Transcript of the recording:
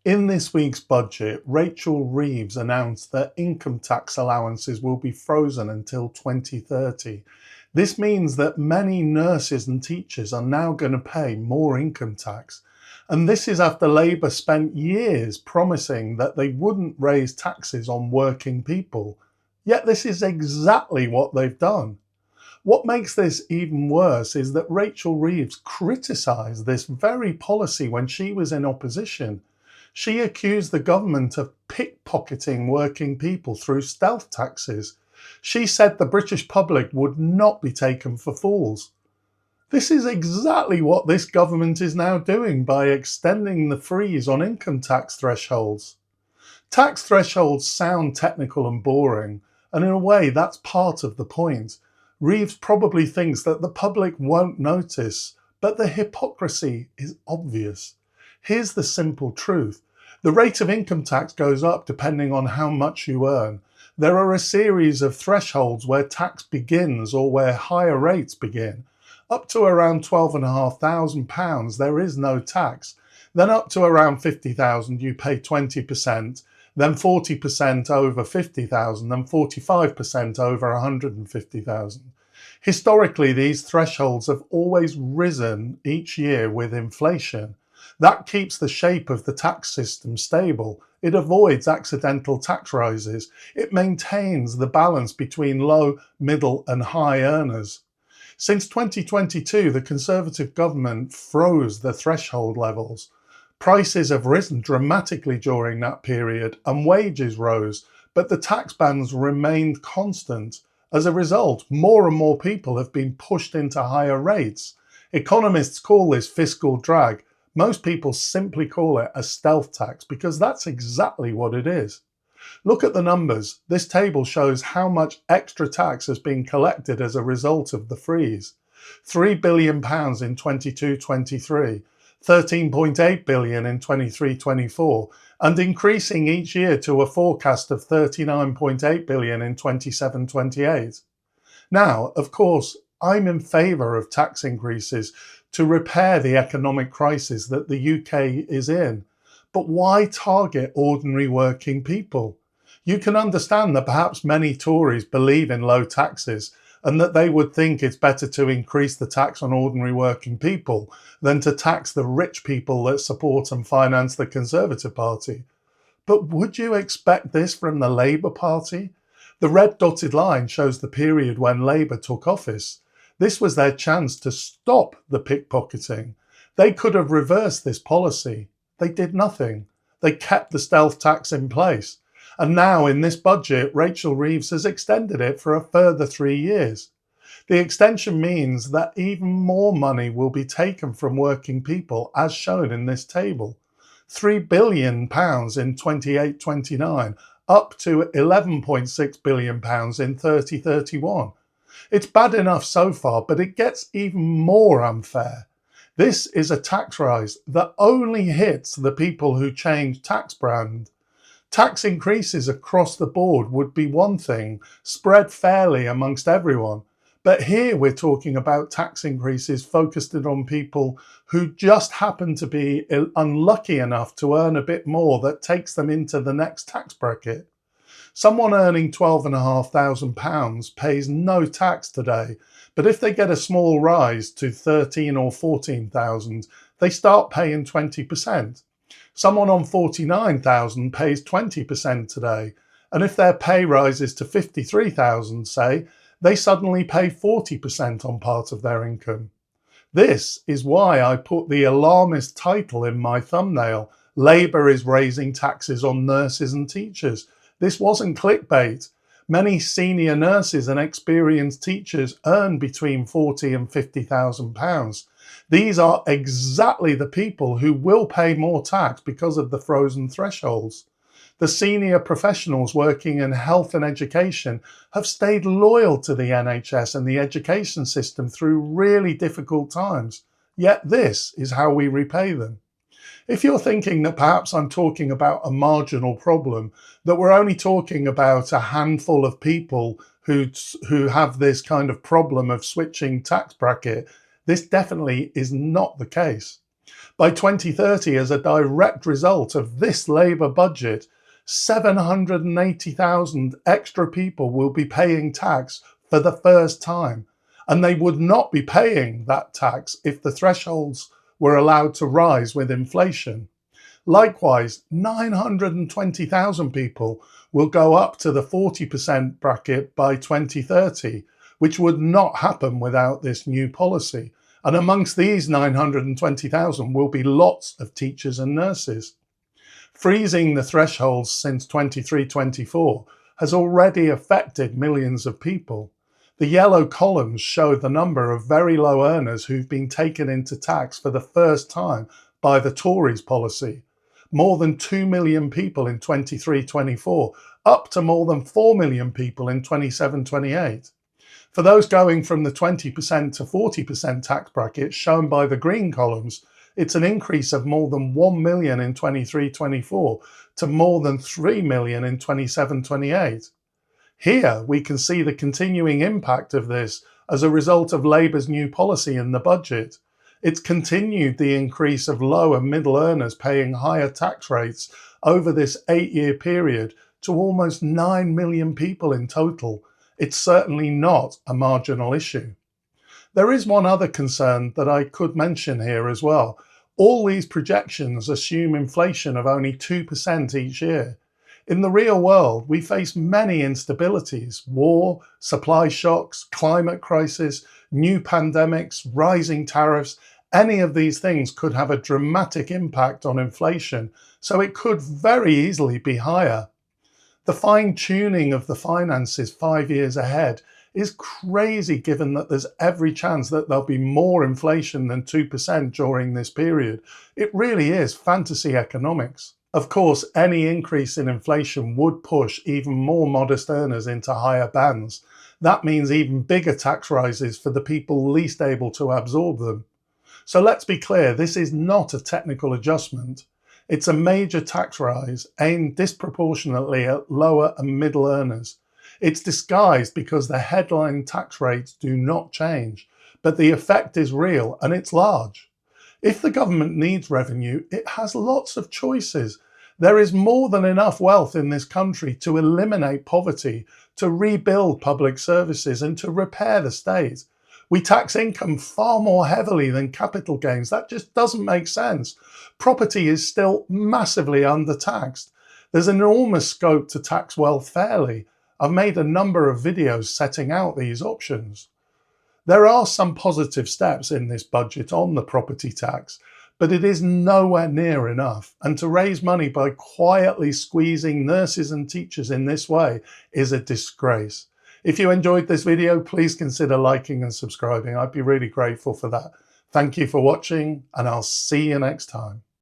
In this week's budget, Rachel Reeves announced that income tax allowances will be frozen until 2030. This means that many nurses and teachers are now going to pay more income tax. And this is after Labour spent years promising that they wouldn't raise taxes on working people. Yet this is exactly what they've done. What makes this even worse is that Rachel Reeves criticised this very policy when she was in opposition. She accused the government of pickpocketing working people through stealth taxes. She said the British public would not be taken for fools. This is exactly what this government is now doing by extending the freeze on income tax thresholds. Tax thresholds sound technical and boring, and in a way that's part of the point. Reeves probably thinks that the public won't notice, but the hypocrisy is obvious. Here's the simple truth. The rate of income tax goes up depending on how much you earn. There are a series of thresholds where tax begins or where higher rates begin. Up to around £12,500 there is no tax. Then up to around £50,000 you pay 20%, then 40% over £50,000 and 45% over £150,000. Historically, these thresholds have always risen each year with inflation. That keeps the shape of the tax system stable. It avoids accidental tax rises. It maintains the balance between low, middle and high earners. Since 2022, the Conservative government froze the threshold levels. Prices have risen dramatically during that period and wages rose, but the tax bands remained constant. As a result, more and more people have been pushed into higher rates. Economists call this fiscal drag. Most people simply call it a stealth tax because that's exactly what it is. Look at the numbers. This table shows how much extra tax has been collected as a result of the freeze. £3 billion in 22-23, £13.8 billion in 23-24, and increasing each year to a forecast of £39.8 billion in 27-28. Now, of course, I'm in favour of tax increases to repair the economic crisis that the UK is in. But why target ordinary working people? You can understand that perhaps many Tories believe in low taxes and that they would think it's better to increase the tax on ordinary working people than to tax the rich people that support and finance the Conservative Party. But would you expect this from the Labour Party? The red dotted line shows the period when Labour took office. This was their chance to stop the pickpocketing. They could have reversed this policy. They did nothing. They kept the stealth tax in place. And now in this budget, Rachel Reeves has extended it for a further 3 years. The extension means that even more money will be taken from working people, as shown in this table. £3 billion in 28-29, up to £11.6 billion in 30-31. It's bad enough so far, but it gets even more unfair. This is a tax rise that only hits the people who change tax brand. Tax increases across the board would be one thing, spread fairly amongst everyone. But here we're talking about tax increases focused on people who just happen to be unlucky enough to earn a bit more that takes them into the next tax bracket. Someone earning £12,500 pays no tax today, but if they get a small rise to $13,000 or $14,000, they start paying 20%. Someone on $49,000 pays 20% today, and if their pay rises to $53,000, say, they suddenly pay 40% on part of their income. This is why I put the alarmist title in my thumbnail, Labour is raising taxes on nurses and teachers. This wasn't clickbait. Many senior nurses and experienced teachers earn between £40,000 and £50,000. These are exactly the people who will pay more tax because of the frozen thresholds. The senior professionals working in health and education have stayed loyal to the NHS and the education system through really difficult times. Yet this is how we repay them. If you're thinking that perhaps I'm talking about a marginal problem, that we're only talking about a handful of people who have this kind of problem of switching tax bracket, this definitely is not the case. By 2030, as a direct result of this Labour budget, 780,000 extra people will be paying tax for the first time, and they would not be paying that tax if the thresholds were allowed to rise with inflation. Likewise, 920,000 people will go up to the 40% bracket by 2030, which would not happen without this new policy. And amongst these 920,000 will be lots of teachers and nurses. Freezing the thresholds since 23-24 has already affected millions of people. The yellow columns show the number of very low earners who've been taken into tax for the first time by the Tories policy. More than 2 million people in 23-24, up to more than 4 million people in 27-28. For those going from the 20% to 40% tax bracket shown by the green columns, it's an increase of more than 1 million in 23-24 to more than 3 million in 27-28. Here we can see the continuing impact of this as a result of Labour's new policy in the budget. It's continued the increase of low and middle earners paying higher tax rates over this 8-year period to almost 9 million people in total. It's certainly not a marginal issue. There is one other concern that I could mention here as well. All these projections assume inflation of only 2% each year. In the real world, we face many instabilities: war, supply shocks, climate crisis, new pandemics, rising tariffs. Any of these things could have a dramatic impact on inflation, so it could very easily be higher. The fine-tuning of the finances 5 years ahead is crazy, given that there's every chance that there'll be more inflation than 2% during this period. It really is fantasy economics. Of course, any increase in inflation would push even more modest earners into higher bands. That means even bigger tax rises for the people least able to absorb them. So let's be clear, this is not a technical adjustment. It's a major tax rise aimed disproportionately at lower and middle earners. It's disguised because the headline tax rates do not change, but the effect is real and it's large. If the government needs revenue, it has lots of choices. There is more than enough wealth in this country to eliminate poverty, to rebuild public services, and to repair the state. We tax income far more heavily than capital gains. That just doesn't make sense. Property is still massively undertaxed. There's enormous scope to tax wealth fairly. I've made a number of videos setting out these options. There are some positive steps in this budget on the property tax, but it is nowhere near enough. And to raise money by quietly squeezing nurses and teachers in this way is a disgrace. If you enjoyed this video, please consider liking and subscribing. I'd be really grateful for that. Thank you for watching, and I'll see you next time.